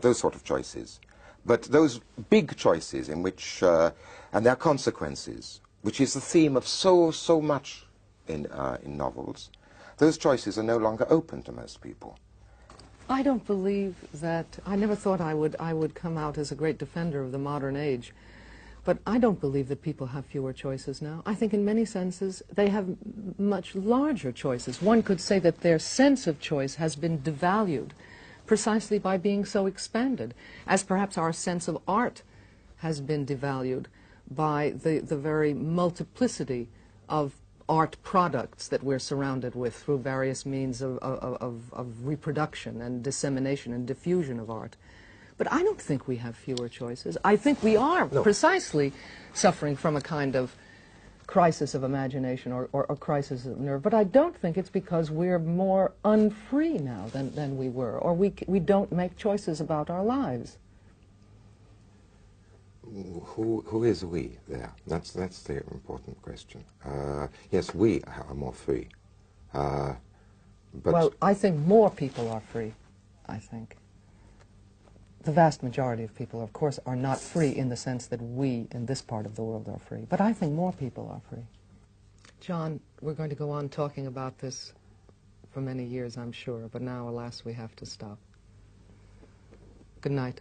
those sort of choices. But those big choices in which, and their consequences, which is the theme of so much in novels, those choices are no longer open to most people. I don't believe that. I never thought I would come out as a great defender of the modern age, but I don't believe that people have fewer choices now. I think in many senses they have much larger choices. One could say that their sense of choice has been devalued precisely by being so expanded, as perhaps our sense of art has been devalued by the very multiplicity of art products that we're surrounded with through various means of reproduction and dissemination and diffusion of art. But I don't think we have fewer choices. I think we are precisely suffering from a kind of crisis of imagination or crisis of nerve. But I don't think it's because we're more unfree now than we were, or we don't make choices about our lives. Who is we there? That's the important question. Yes, we are more free. But well, I think more people are free, I think. The vast majority of people, of course, are not free in the sense that we in this part of the world are free. But I think more people are free. John, we're going to go on talking about this for many years, I'm sure. But now, alas, we have to stop. Good night.